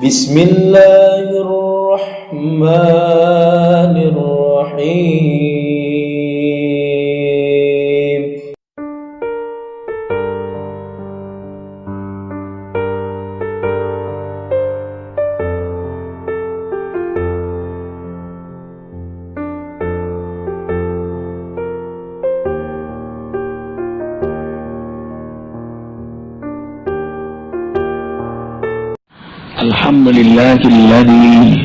Bismillahirrahmanirrahim. Alhamdulillahilladzi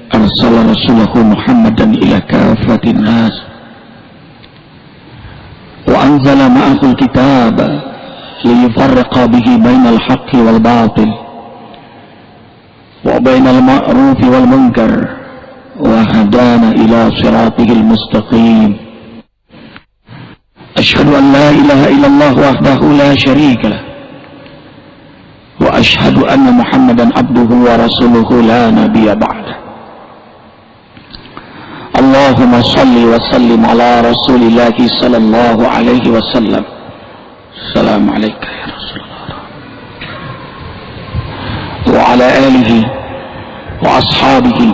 arsala rasulahu Muhammadan ila kafatin nas wa anzala ma'ahul kitab liyufarriqa bihi bainal haqqi wal batil wa bainal ma'rufi wal munkar wa hadana ila siratihil mustaqim. Asyhadu an la ilaha illallah wahdahu la syarika lah wa ashhadu anna Muhammadan abduhu wa rasuluhu la nabiyya ba'da. Allahumma salli wa sallim ala rasulillah sallallahu alaihi wasallam. Assalamu alayka ya Rasulullah wa ala alihi wa ashabihi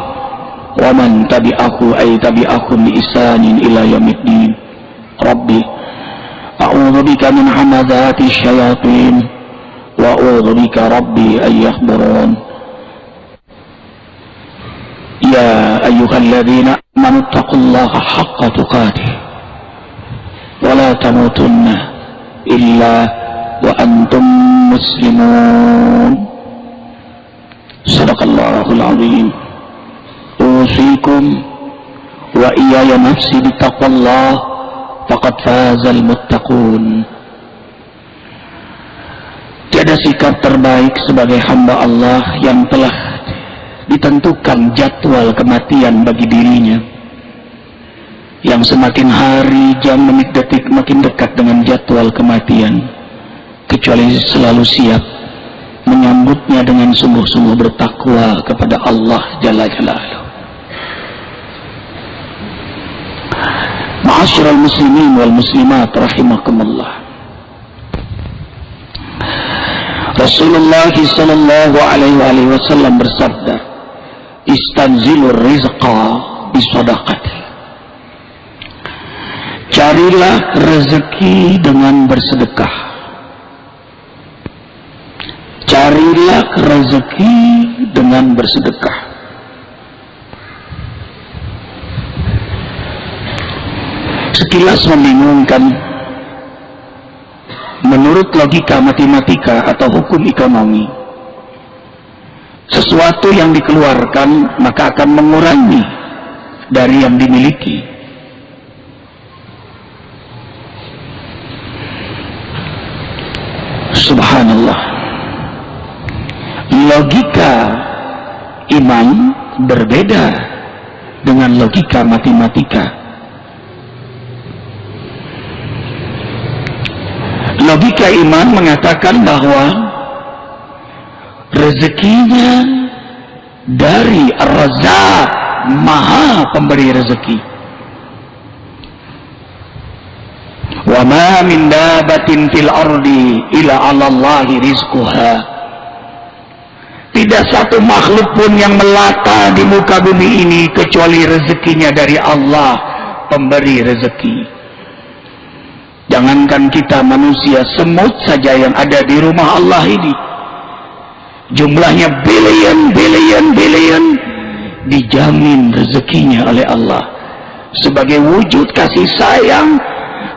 wa man tabi'ahu ay tabi'ahum bi ihsanin ila yaumiddin. Rabbi a'udzu bika min hamazati syayatin wa a'udzu bika rabbi ay yahdurun. Ya ayyuhalladzina amanu taqullaha haqqa tuqatih wa la tamutunna illa wa antum muslimun. Shadaqallahul azim. Usikum wa iyaya nafsi bittaqwallah faqad fazal muttaqun. Tiada sikap terbaik sebagai hamba Allah yang telah ditentukan jadwal kematian bagi dirinya, yang semakin hari, jam, menit, detik makin dekat dengan jadwal kematian, kecuali selalu siap menyambutnya dengan sungguh-sungguh bertakwa kepada Allah Jalla Jalaluhu. Ma'asyiral muslimin wal muslimat rahimakumullah. Rasulullah sallallahu alaihi wasallam bersabda, istanzilur rizqa bisadaqati. Carilah rezeki dengan bersedekah. Carilah rezeki dengan bersedekah. Sekilas membingungkan. Menurut logika matematika atau hukum ekonomi, sesuatu yang dikeluarkan maka akan mengurangi dari yang dimiliki. Subhanallah. Logika iman berbeda dengan logika matematika. Logika iman mengatakan bahwa rezekinya dari Ar-Razzaq, Maha Pemberi rezeki. Wa ma min dabatin fil ardi illa 'alallahi rizquha. Tidak satu makhluk pun yang melata di muka bumi ini kecuali rezekinya dari Allah, Pemberi rezeki. Jangankan kita manusia, semut saja yang ada di rumah Allah ini jumlahnya billion dijamin rezekinya oleh Allah sebagai wujud kasih sayang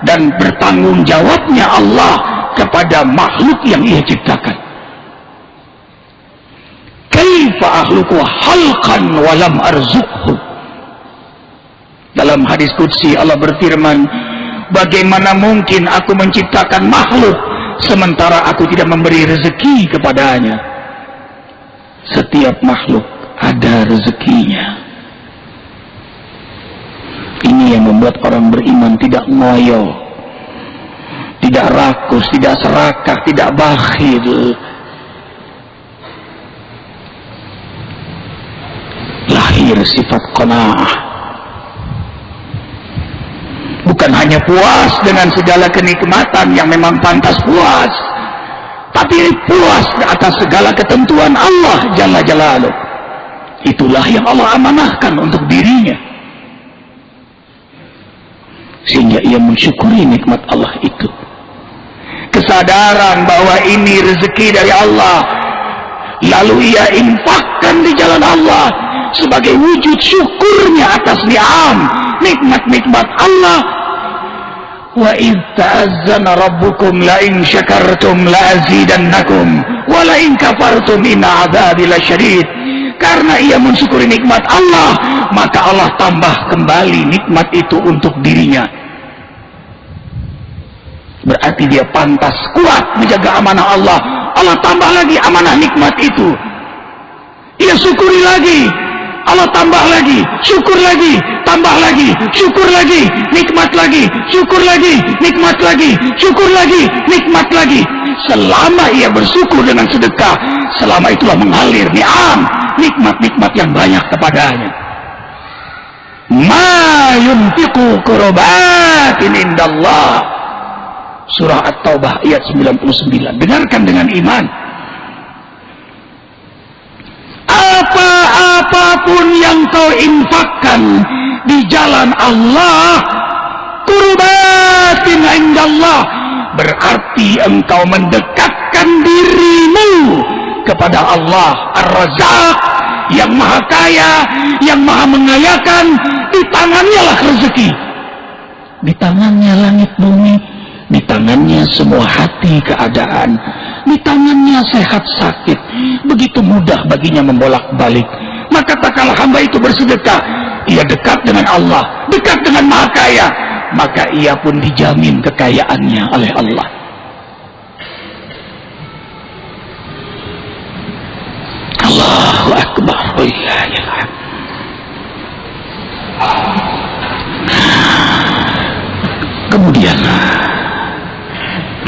dan bertanggung jawabnya Allah kepada makhluk yang Ia ciptakan. Kaifa akhluqu khalqan wa lam arzuqhu. Dalam hadis qudsi Allah berfirman, bagaimana mungkin aku menciptakan makhluk sementara aku tidak memberi rezeki kepadanya? Setiap makhluk ada rezekinya. Ini yang membuat orang beriman tidak ngoyo, tidak rakus, tidak serakah, tidak bakhil. Lahir sifat qanaah. Bukan hanya puas dengan segala kenikmatan yang memang pantas puas, tapi mati puas atas segala ketentuan Allah Jalla Jalaluh. Itulah yang Allah amanahkan untuk dirinya, sehingga ia mensyukuri nikmat Allah itu. Kesadaran bahwa ini rezeki dari Allah, lalu ia infakkan di jalan Allah sebagai wujud syukurnya atas nikmat-nikmat Allah. Wa idh ta'azzana rabbukum la in syakartum la azidannakum wa la in kafartum inna 'adzabi lasyadid. Karena ia mensyukuri nikmat Allah, maka Allah tambah kembali nikmat itu untuk dirinya. Berarti dia pantas kuat menjaga amanah Allah. Allah tambah lagi amanah nikmat itu. Ia syukuri lagi, Allah tambah lagi, syukur lagi, tambah lagi, syukur lagi, nikmat lagi, syukur lagi, nikmat lagi, syukur lagi, nikmat lagi. Selama ia bersyukur dengan sedekah, selama itulah mengalir nikmat-nikmat yang banyak kepadanya. Ma yunfiqu qurbatin indallah. Surah At-Taubah ayat 99. Dengarkan dengan iman. Apapun yang kau infakkan di jalan Allah, qurbatin indallah, berarti engkau mendekatkan dirimu kepada Allah Ar-Razzaq, yang maha kaya, yang maha mengayakan. Di tangannya lah rezeki, di tangannya langit bumi, di tangannya semua hati keadaan, di tangannya sehat sakit. Begitu mudah baginya membolak-balik. Maka tak kalah hamba itu bersedekah, ia dekat dengan Allah, dekat dengan maha kaya, maka ia pun dijamin kekayaannya oleh Allah. Allahu Akbar. Oh iya, ya. Kemudian,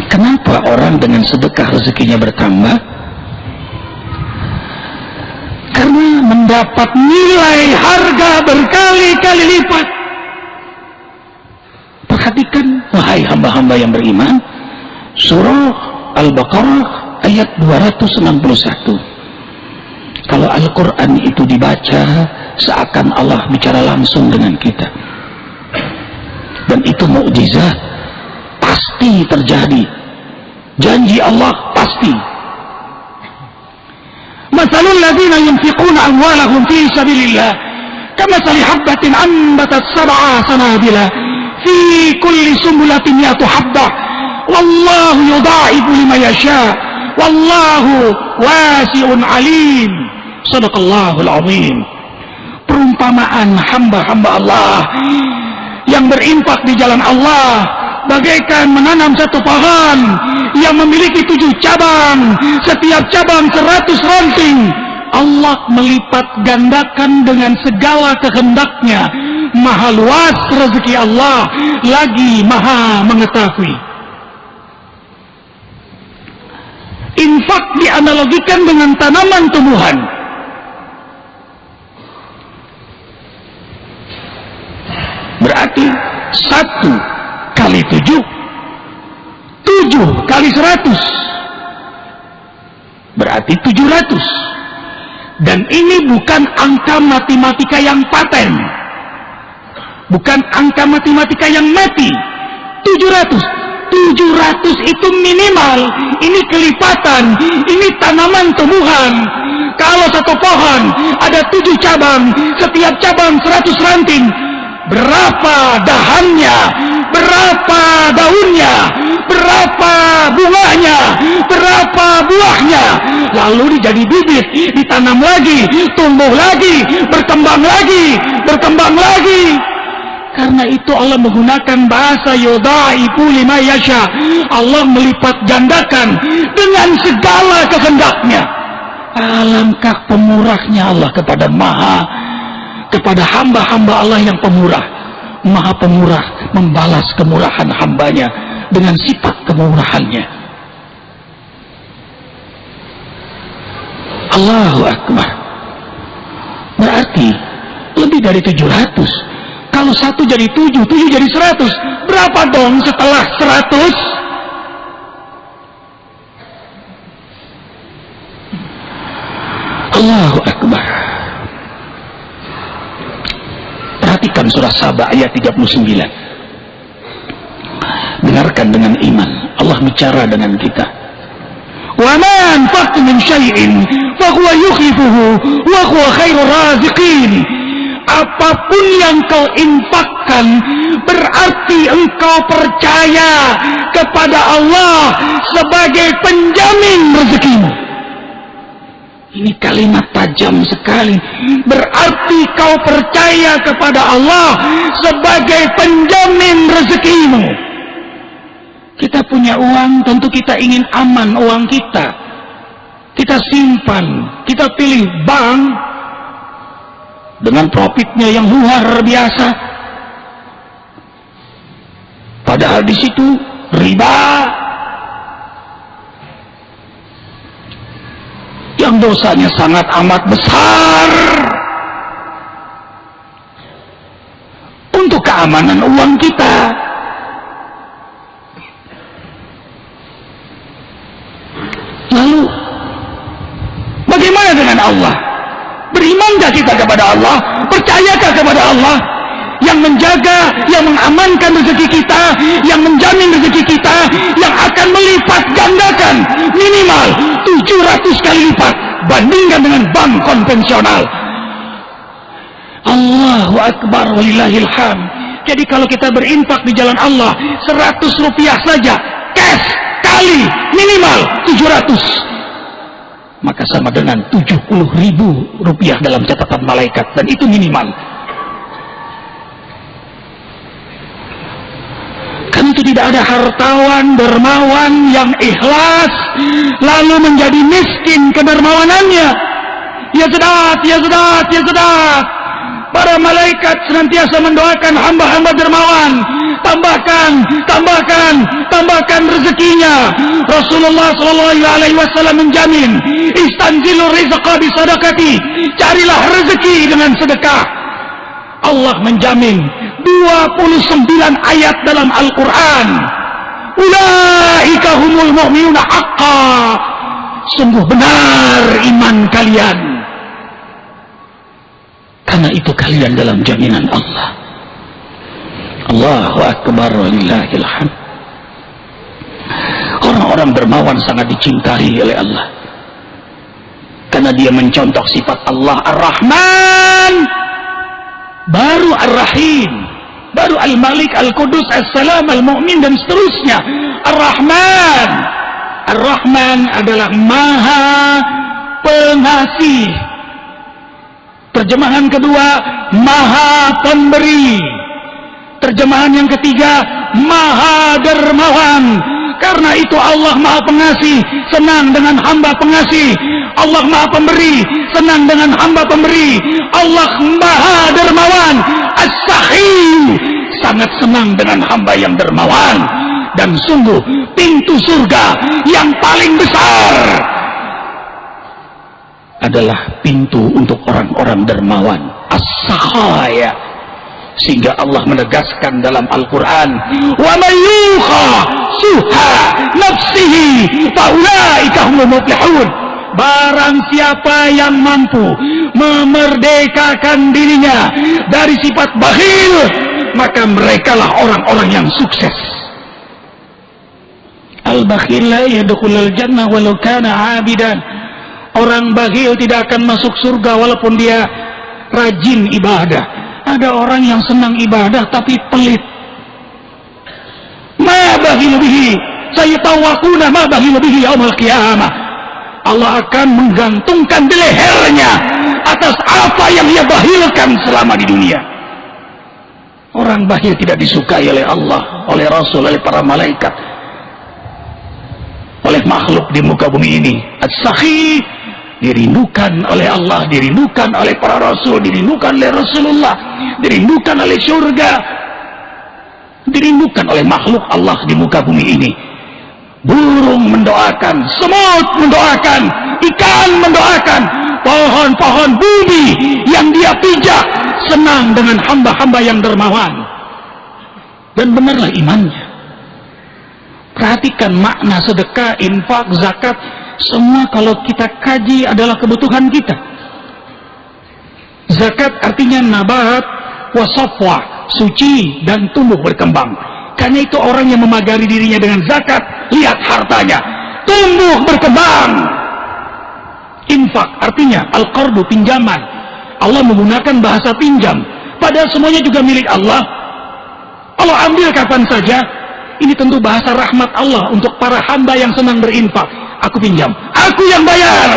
kenapa orang dengan sedekah rezekinya bertambah? Karena mendapat nilai harga berkali-kali lipat. Perhatikan, wahai hamba-hamba yang beriman, surah Al-Baqarah ayat 261. Kalau Al-Quran itu dibaca, seakan Allah bicara langsung dengan kita. Dan itu mukjizat, pasti terjadi. Janji Allah pasti. Mathalul ladzina yunfiquna amwalahum fi sabilillah kamathali habbatin anbatat sab'a sanabila fi kulli sumbulatin mi'atu habbah wallahu yudha'ifu liman yasha wallahu wasi'un alim. Shadaqallahul azim. Perumpamaan hamba-hamba Allah yang berinfak di jalan Allah bagaikan menanam satu pohon yang memiliki 7 cabang, setiap cabang 100 ranting. Allah melipat gandakan dengan segala kehendaknya. Maha luas rezeki Allah, lagi maha mengetahui. Infak dianalogikan dengan tanaman tumbuhan. Berarti 1 kali 7, 7 kali 100, berarti 700. Dan ini bukan angka matematika yang paten, bukan angka matematika yang mati. 700 itu minimal. Ini kelipatan, ini tanaman tumbuhan. Kalau satu pohon ada 7 cabang, setiap cabang 100 ranting, berapa dahannya, berapa daunnya, berapa bunganya, berapa buahnya, lalu jadi bibit, ditanam lagi, tumbuh lagi, berkembang lagi, berkembang lagi. Karena itu Allah menggunakan bahasa yudha'ifu liman yasha. Allah melipat gandakan dengan segala kehendaknya. Alangkah pemurahnya Allah kepada hamba-hamba Allah yang pemurah. Maha pemurah, membalas kemurahan hambanya dengan sifat kemurahannya. Allahu Akbar. Berarti lebih dari 700. Kalau 1 jadi 7, 7 jadi 100. Berapa dong setelah 100? perhatikan surah Saba ayat 39. Dengarkan dengan iman. Allah bicara dengan kita. Wa ma anfaqtum min syai'in fa huwa yukhlifuhu wa huwa khairur raziqin. Apapun yang kau infakkan berarti engkau percaya kepada Allah sebagai penjamin rezekimu. Ini kalimat tajam sekali. Berarti kau percaya kepada Allah sebagai penjamin rezekimu. Kita punya uang, tentu kita ingin aman uang kita. Kita simpan, kita pilih bank dengan profitnya yang luar biasa. Padahal di situ riba yang dosanya sangat amat besar. Untuk keamanan uang kita, lalu bagaimana dengan Allah? Berimankah kita kepada Allah? Percayakah kepada Allah yang menjaga, yang mengamankan rezeki kita, yang menjamin rezeki kita, yang akan melipat gandakan minimal 700 kali lipat bandingkan dengan bank konvensional. Allahu Akbar walillahil hamd. Jadi kalau kita berinfak di jalan Allah 100 rupiah saja cash kali minimal 700, maka sama dengan 70.000 rupiah dalam catatan malaikat, dan itu minimal. Kan itu tidak ada hartawan dermawan yang ikhlas lalu menjadi miskin kedermawanannya. Ya sedat, ya sedat, ya sedat. Para malaikat senantiasa mendoakan hamba-hamba dermawan. Tambahkan, tambahkan, tambahkan rezekinya. Rasulullah SAW menjamin, istanzilu rizqa bisadaqati. Carilah rezeki dengan sedekah. Allah menjamin 29 ayat dalam Al-Quran. Ulaika humul mu'minuna haqqa. Sungguh benar iman kalian, karena itu kalian dalam jaminan Allah. Allahu Akbar walillahil hamd. Orang-orang dermawan sangat dicintai oleh Allah karena dia mencontoh sifat Allah Ar-Rahman, baru Ar-Rahim, baru Al-Malik, Al-Qudus, As-Salam, Al-Mu'min, dan seterusnya. Ar-Rahman, Ar-Rahman adalah Maha Pengasih. Terjemahan kedua, Maha Pemberi. Terjemahan yang ketiga, Maha Dermawan. Karena itu Allah Maha Pengasih, senang dengan hamba pengasih. Allah Maha Pemberi, senang dengan hamba pemberi. Allah Maha Dermawan, As-Sahih, sangat senang dengan hamba yang dermawan. Dan sungguh pintu surga yang paling besar adalah pintu untuk orang-orang dermawan, as-sakhaya. Sehingga Allah menegaskan dalam Al-Quran, wa may yuqa suha nafsihi fa ulaika humul muflihun. Barang siapa yang mampu memerdekakan dirinya dari sifat bakhil, maka merekalah orang-orang yang sukses. Al-bakhil la yadkhulul jannah walau kana 'abidan. Orang bakhil tidak akan masuk surga walaupun dia rajin ibadah. Ada orang yang senang ibadah tapi pelit. Ma bakhilu bihi sayatawakuna ma bakhilu bihi yaumil qiyamah. Allah akan menggantungkan di lehernya atas apa yang ia bakhilkan selama di dunia. Orang bakhil tidak disukai oleh Allah, oleh Rasul, oleh para malaikat, oleh makhluk di muka bumi ini. As-Sakhi dirindukan oleh Allah, dirindukan oleh para Rasul, dirindukan oleh Rasulullah, dirindukan oleh surga, dirindukan oleh makhluk Allah di muka bumi ini. Burung mendoakan, semut mendoakan, ikan mendoakan, pohon-pohon bumi yang dia pijak senang dengan hamba-hamba yang dermawan. Dan benarlah imannya. Perhatikan makna sedekah, infak, zakat, semua kalau kita kaji adalah kebutuhan kita. Zakat artinya nabat, wasafwa, suci dan tumbuh berkembang. Karena itu orang yang memagari dirinya dengan zakat, lihat hartanya tumbuh berkembang. Infak artinya al-qardu, pinjaman. Allah menggunakan bahasa pinjam, padahal semuanya juga milik Allah. Allah ambil kapan saja. Ini tentu bahasa rahmat Allah untuk para hamba yang senang berinfak. Aku pinjam, aku yang bayar.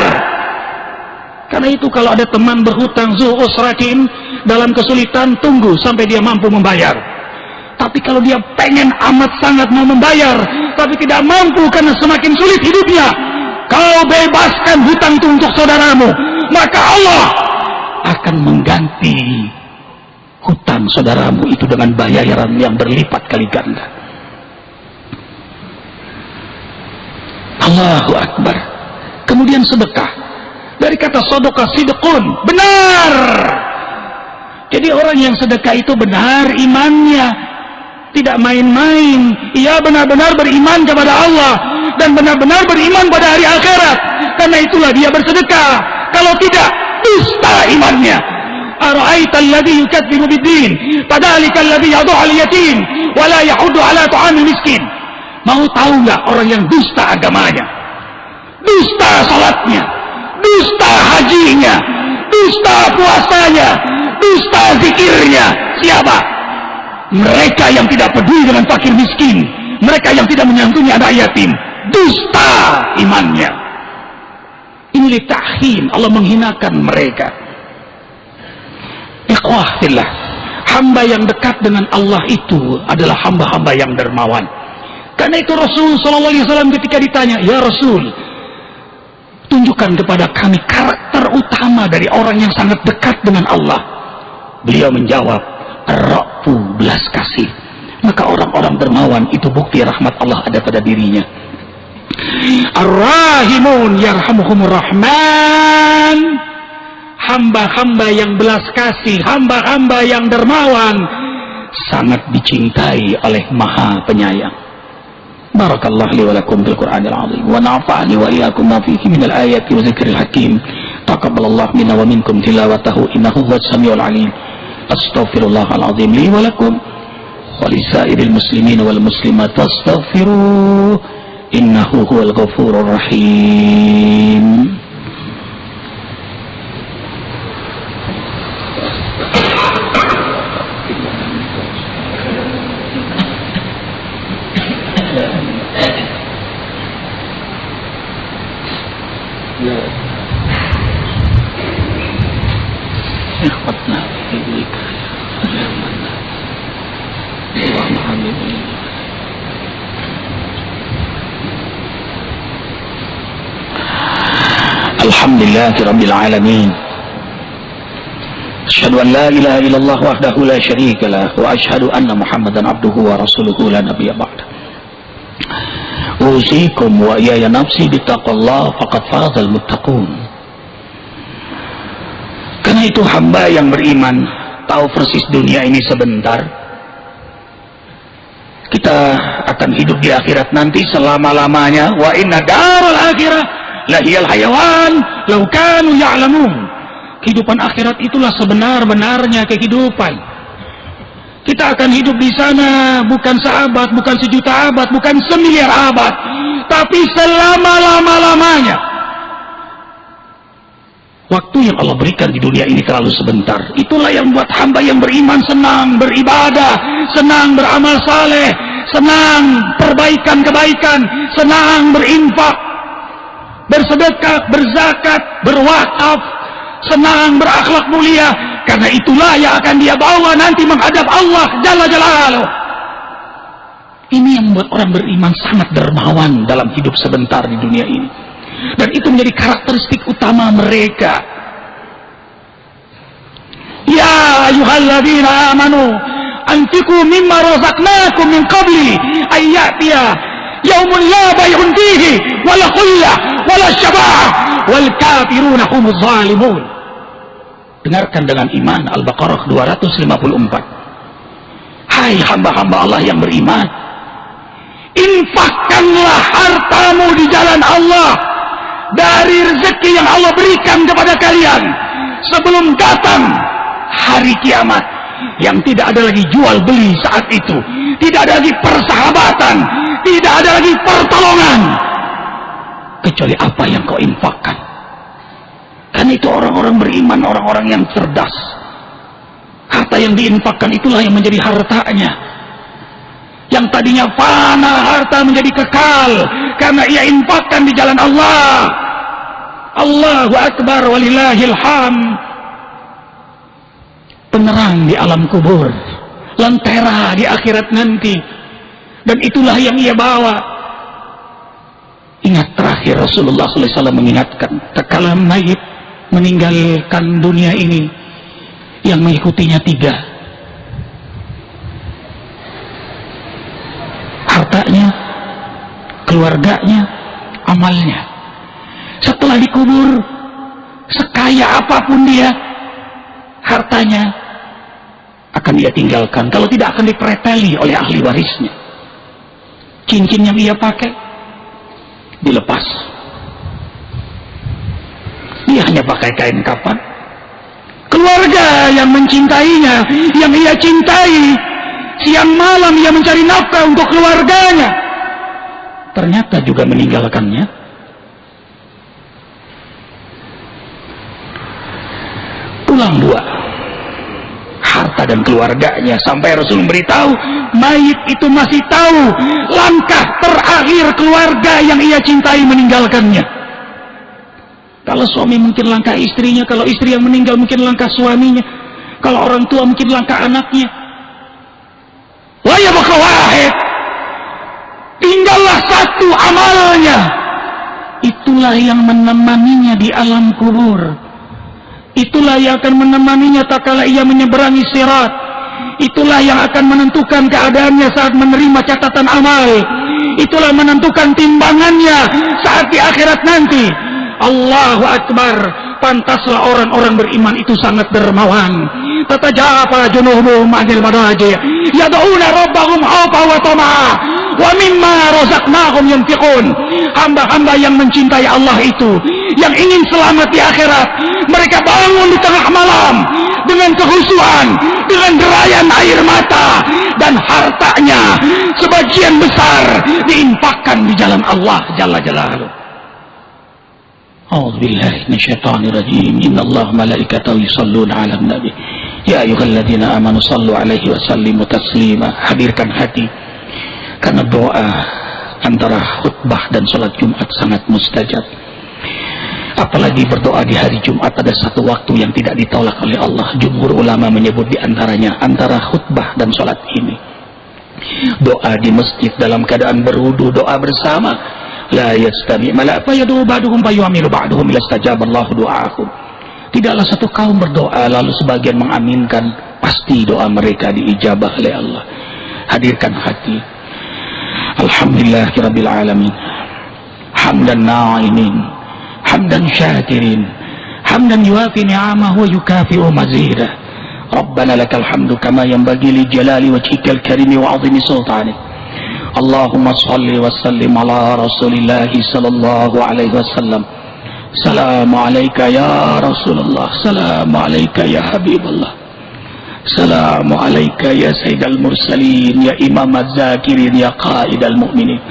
Karena itu kalau ada teman berhutang, zu usratin, dalam kesulitan, tunggu sampai dia mampu membayar. Tapi kalau dia pengen amat sangat mau membayar, tapi tidak mampu karena semakin sulit hidupnya, kau bebaskan hutang itu untuk saudaramu, maka Allah akan mengganti hutang saudaramu itu dengan bayaran yang berlipat kali ganda. Allahu Akbar. Kemudian sedekah, dari kata sedekah sidqun, benar. Jadi orang yang sedekah itu benar imannya, tidak main-main. Ia benar-benar beriman kepada Allah dan benar-benar beriman pada hari akhirat. Karena itulah dia bersedekah. Kalau tidak, dusta imannya. Ara'aita alladhi yukadzibu bid-din, fadzalika alladhi yad'u al-yatim wa la yahuddu 'ala ta'amil miskin. Mau tahu nggak orang yang dusta agamanya, dusta salatnya, dusta hajinya, dusta puasanya, dusta zikirnya? Siapa? Mereka yang tidak peduli dengan fakir miskin, mereka yang tidak menyantuni anak yatim. Dusta imannya. Ini litahhin, Allah menghinakan mereka. Ikhwah fillah, hamba yang dekat dengan Allah itu adalah hamba-hamba yang dermawan. Karena itu Rasul SAW ketika ditanya, ya Rasul, tunjukkan kepada kami karakter utama dari orang yang sangat dekat dengan Allah. Beliau menjawab, ar-ra'fu, belas kasih. Maka orang-orang dermawan itu bukti rahmat Allah ada pada dirinya. Ar-rahimun yarhamuhumur rahman. Hamba-hamba yang belas kasih, hamba-hamba yang dermawan sangat dicintai oleh Maha Penyayang. Barakallahu li wa lakum bil Qur'anil azim wa nafa'ani wa iyyakum ma fihi minal ayati wa dzikril hakim. Taqabbalallahu minna wa minkum tilawatahu innahu huwas samiul alim. Astaghfirullahal azim li wa lakum wa lisairil muslimin wal muslimat wastaghfiruh innahu huwal ghafurur rahim. Alhamdulillahi Rabbil Alamin. Asyhadu an la ilaha illallah wahdahu la syarika lah wa asyhadu anna Muhammadan abduhu wa rasuluhu la nabiyya ba'da. Usikum wa iyaya nafsi bittaqwallah faqad fazal muttaqun. Karena itu hamba yang beriman tahu persis dunia ini sebentar. Kita akan hidup di akhirat nanti selama-lamanya. Wa inna daral akhirah lahiyal hayawan law kanu ya'lamun. Kehidupan akhirat itulah sebenar-benarnya kehidupan. Kita akan hidup di sana bukan seabad, bukan sejuta abad, bukan semiliar abad, tapi selama-lama-lamanya. Waktu yang Allah berikan di dunia ini terlalu sebentar. Itulah yang buat hamba yang beriman senang beribadah, senang beramal saleh, senang perbaikan kebaikan, senang berinfak, bersedekah, berzakat, berwakaf, senang berakhlak mulia. Karena itulah yang akan dia bawa nanti menghadap Allah Jalla Jalaluhu. Ini yang membuat orang beriman sangat dermawan dalam hidup sebentar di dunia ini. Dan itu menjadi karakteristik utama mereka. Ya ayyuhalladzina amanu anfiqu mimma razaqnakum min qabli an ya'tiya yaumun la bay'un fihi wala khullah wala syafa'ah wal kafiruna humuz zalimun. Dengarkan dengan iman Al-Baqarah 254. Hai hamba-hamba Allah yang beriman, infakkanlah hartamu di jalan Allah dari rezeki yang Allah berikan kepada kalian sebelum datang hari kiamat. yang tidak ada lagi jual beli saat itu, tidak ada lagi persahabatan, tidak ada lagi pertolongan, kecuali apa yang kau infakkan. Kan itu orang-orang beriman, orang-orang yang cerdas. Harta yang diinfakkan itulah yang menjadi hartanya. Yang tadinya fana, harta menjadi kekal karena ia infakkan di jalan Allah. Allahu Akbar walillahil hamd. Penerang di alam kubur, lentera di akhirat nanti, dan itulah yang ia bawa. Ingat terakhir Rasulullah SAW mengingatkan, tatkala mayit meninggalkan dunia ini, yang mengikutinya 3: hartanya, keluarganya, amalnya. Setelah dikubur, sekaya apapun dia, hartanya akan dia tinggalkan, kalau tidak akan dipreteli oleh ahli warisnya. Cincin yang ia pakai dilepas, dia hanya pakai kain kafan. Keluarga yang mencintainya, yang ia cintai, siang malam ia mencari nafkah untuk keluarganya, ternyata juga meninggalkannya. Tulang 2, harta dan keluarganya, sampai Rasul memberitahu mayit itu masih tahu langkah terakhir keluarga yang ia cintai meninggalkannya. Kalau suami mungkin langkah istrinya, kalau istri yang meninggal mungkin langkah suaminya, kalau orang tua mungkin langkah anaknya. Wa yabqa wahid, tinggallah satu amalnya. Itulah yang menemaninya di alam kubur. Itulah yang akan menemaninya tatkala ia menyeberangi sirat. Itulah yang akan menentukan keadaannya saat menerima catatan amal. Itulah menentukan timbangannya saat di akhirat nanti. Allahu Akbar. Pantaslah orang-orang beriman itu sangat dermawan. Tatajafa junubuhum 'anil madaji yad'una rabbahum khawfan wa tama'a wa mimma razaqnahum yunfiqun. Hamba-hamba yang mencintai Allah itu, yang ingin selamat di akhirat, mereka bangun di tengah malam dengan kehusuan, dengan derayan air mata, dan hartanya sebagian besar diinfakkan di jalan Allah Jalla Jalaluhu. A'udzu billahi minasyaitonir rajim. Innallaha malaikatahu yusholluna 'alan nabi. Ya ayyuhalladzina amanu shallu 'alaihi wa sallimu taslima. Hadirkan hati, karena doa antara khutbah dan salat Jumat sangat mustajab. Apalagi berdoa di hari Jumat, ada satu waktu yang tidak ditolak oleh Allah. Jumhur ulama menyebut di antaranya antara khutbah dan salat ini. Doa di masjid dalam keadaan berwudu, doa bersama. La yastami mala'fa yadu ba'duhum fayu'amilu ba'duhum ila istajaballahu du'aakum. Tidaklah satu kaum berdoa lalu sebagian mengaminkan, pasti doa mereka diijabah oleh Allah. Hadirkan hati. Alhamdulillahirabbil alamin. Hamdan na'imin, hamdan syakirin, hamdan yuafi ni'amahu wa yukafi'u mazidah. Rabbana lakal hamdu kama yanbaghi li jalali wajhikal karimi wa 'azimi sultanik. Allahumma salli wa sallim ala Rasulillah sallallahu alaihi wasallam. Assalamu alayka ya Rasulullah, assalamu alayka ya Habibullah, assalamu alayka ya Sayyidal Mursalin, ya Imam Az-Zakirin, ya Qaidal Mu'minin,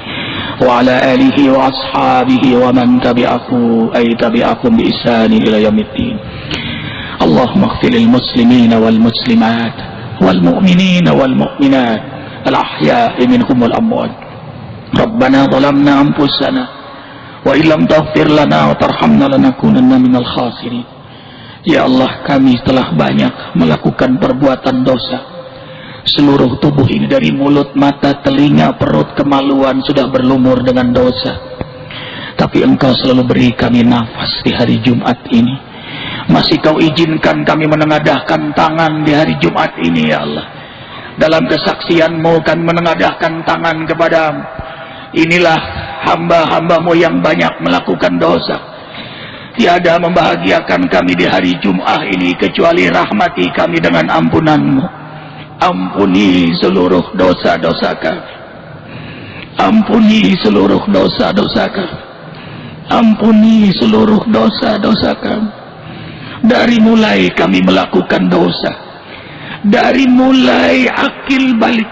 wa ala alihi wa ashabihi wa man tabi'akum bi ihsanin ila yaumiddin. Allahumma ighfir lil muslimina wal muslimat wal mu'minina wal mu'minat al-ahya'i minhum wal amwat. Rabbana zalamna anfusana wa illam taghfir lana wa tarhamna lanakunanna minal khasirin. Ya Allah, kami telah banyak melakukan perbuatan dosa. Seluruh tubuh ini dari mulut, mata, telinga, perut, kemaluan sudah berlumur dengan dosa. Tapi Engkau selalu beri kami nafas di hari Jumat ini. Masih Kau izinkan kami menengadahkan tangan di hari Jumat ini, ya Allah. Dalam kesaksian-Mu kami menengadahkan tangan kepada-Mu. Inilah hamba-hamba-Mu yang banyak melakukan dosa. Tiada membahagiakan kami di hari Jum'ah ini kecuali rahmati kami dengan ampunan-Mu. Ampuni seluruh dosa-dosa kami. Ampuni seluruh dosa-dosa kami. Ampuni seluruh dosa-dosa kami. Dari mulai kami melakukan dosa, dari mulai akil balik,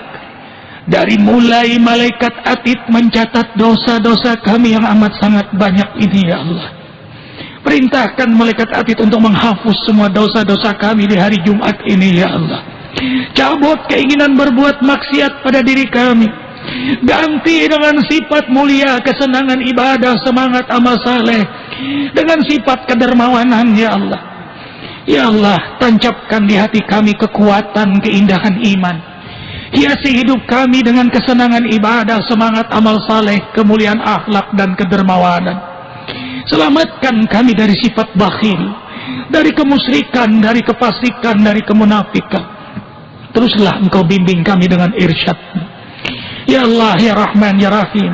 dari mulai malaikat atid mencatat dosa-dosa kami yang amat sangat banyak ini ya Allah. Perintahkan malaikat atid untuk menghapus semua dosa-dosa kami di hari Jumat ini ya Allah. Cabut keinginan berbuat maksiat pada diri kami, ganti dengan sifat mulia, kesenangan ibadah, semangat amal saleh, dengan sifat kedermawanan ya Allah. Ya Allah, tancapkan di hati kami kekuatan, keindahan iman. Hiasi hidup kami dengan kesenangan ibadah, semangat amal saleh, kemuliaan akhlak dan kedermawanan. Selamatkan kami dari sifat bakhil, dari kemusyrikan, dari kefasikan, dari kemunafikan. Teruslah Engkau bimbing kami dengan irsyad-Mu. Ya Allah, ya Rahman, ya Rahim,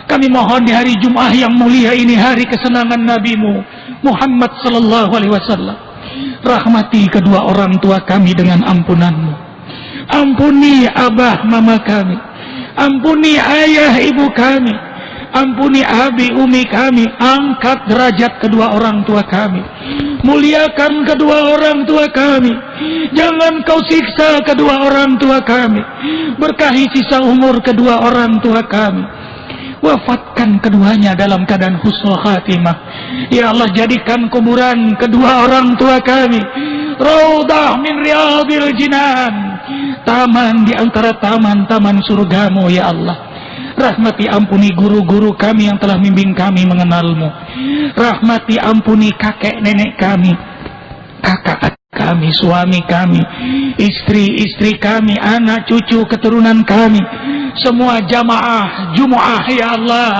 kami mohon di hari Jum'ah yang mulia ini, hari kesenangan Nabi-Mu Muhammad sallallahu alaihi wasallam, rahmati kedua orang tua kami dengan ampunan-Mu. Ampuni abah mama kami, ampuni ayah ibu kami, ampuni abi umi kami, angkat derajat kedua orang tua kami, muliakan kedua orang tua kami, jangan Kau siksa kedua orang tua kami, berkahi sisa umur kedua orang tua kami, wafatkan keduanya dalam keadaan husnul khatimah. Ya Allah, jadikan kuburan kedua orang tua kami raudhah min riyadil jinan, taman di antara taman-taman surga-Mu ya Allah. Rahmati ampuni guru-guru kami yang telah membimbing kami mengenal-Mu. Rahmati ampuni kakek nenek kami, kakak kami, suami kami, istri-istri kami, anak cucu keturunan kami, semua jamaah Jumu'ah ya Allah,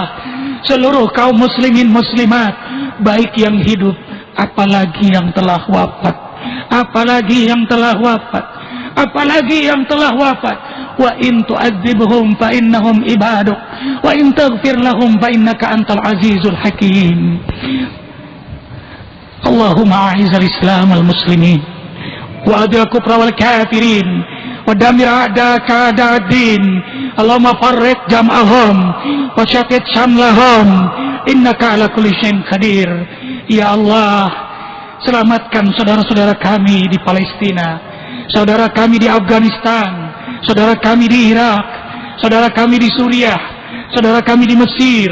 seluruh kaum muslimin muslimat, baik yang hidup apalagi yang telah wafat, apalagi yang telah wafat, apalagi yang telah wafat. Wa in tu'adzibhum fa innahum ibaduk, wa in taghfir lahum fa innaka antal azizul hakim. Allahumma a'izal islam al muslimin wa adil kufra wal kafirin wa damir a'daka a'da'ad-din. Allahumma farriq jam'ahum wa syatit syamlahum innaka ala kulli syai'in qadir. Ya Allah, selamatkan saudara-saudara kami di Palestina, saudara kami di Afghanistan, saudara kami di Irak, saudara kami di Suriah, saudara kami di Mesir,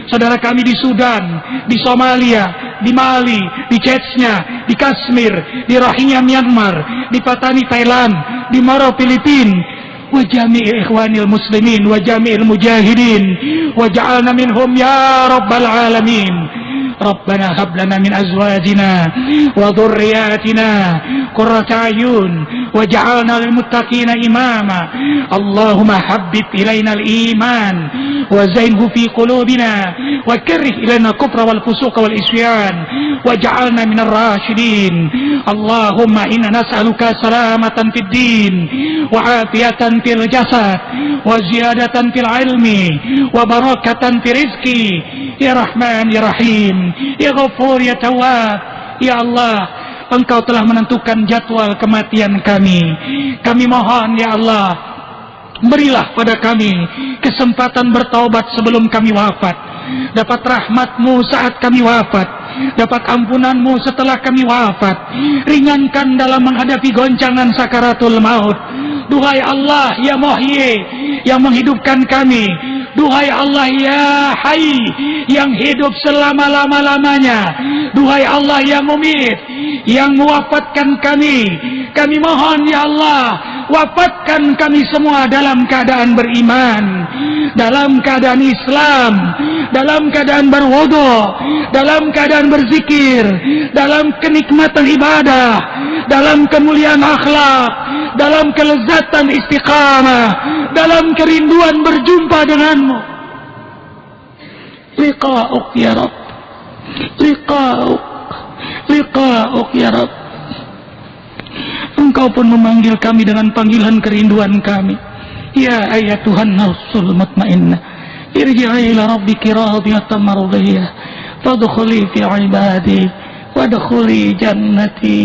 saudara kami di Sudan, di Somalia, di Mali, di Chechnya, di Kashmir, di Rohingya Myanmar, di Patani Thailand, di Moro Filipina, wa jami'i ikhwanil muslimin wa jami'il mujahidin wa ja'alna minhum ya rabbal alamin. Rabbana hab lana min azwajina wa dhurriyyatina qurrata a'yun waj'alna lil muttaqina imama. Allahumma habbib ilaina al iman wa zainhu fi qulubina wa karrih ilaina kufra wal fusuqa wal isyan waj'alna minar rasyidin. Allahumma inna nas'aluka salamatan fid din wa afiyatan fil jasad wa ziyadatan fil ilmi wa barakatan fil rizqi ya Rahman ya Rahim ya Ghafur ya Tawwab. Ya Allah, Engkau telah menentukan jadwal kematian kami. Kami mohon ya Allah, berilah pada kami kesempatan bertaubat sebelum kami wafat, dapat rahmat-Mu saat kami wafat, dapat ampunan-Mu setelah kami wafat, ringankan dalam menghadapi goncangan sakaratul maut. Duhai Allah ya Muhyi, yang menghidupkan kami, duhai Allah ya Hayy, yang hidup selama-lama-lamanya, duhai Allah ya Mumit, yang mewafatkan kami. Kami mohon ya Allah, wafatkan kami semua dalam keadaan beriman, dalam keadaan Islam, dalam keadaan berwudu, dalam keadaan berzikir, dalam kenikmatan ibadah, dalam kemuliaan akhlak, dalam kelezatan istiqamah, dalam kerinduan berjumpa denganmu. Liqa'uk ya Rabb, liqa'uk ya Rabb. Engkau pun memanggil kami dengan panggilan kerinduan kami. Ya ayatuhan nafsul mutmainnah, irji'i ila rabbiki radiyatan mardiyah, fadkhuli fi ibadi wadkhuli jannati.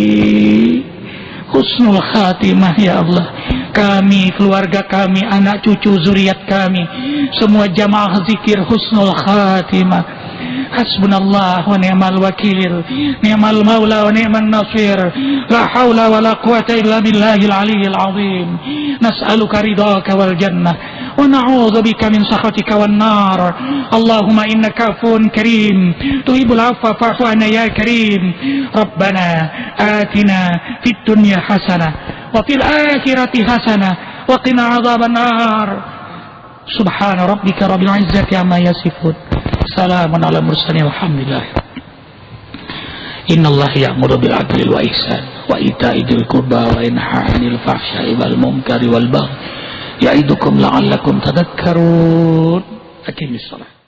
Husnul khatimah ya Allah. Kami, keluarga kami, anak cucu zuriat kami, semua jamaah zikir husnul khatimah. Hasbunallah wa ni'mal wakil, ni'mal maula wa ni'man nasir, la hawla wa la quwata illa billahil aliyyil azim. Nas'aluka ridhaka wal jannah wa na'udzu bika min sakhatika wan nar. Allahumma innaka afuwun karim tuhibbul afwa fa'fu 'anna ya karim. Rabbana atina fid dunya hasanah wa fil akhirati hasanah wa qina adzaban nar. Subhana rabbika rabbil izzati amma yasifun. Salamun ala mursalin walhamdulillah. Innallaha ya'muru bil 'adli wal ihsan wa ita'i dzil qurba wa yanha 'anil fahsya'i wal munkari wal baghi ya'idukum la'allakum tadhakkarun. Aqimis shalah.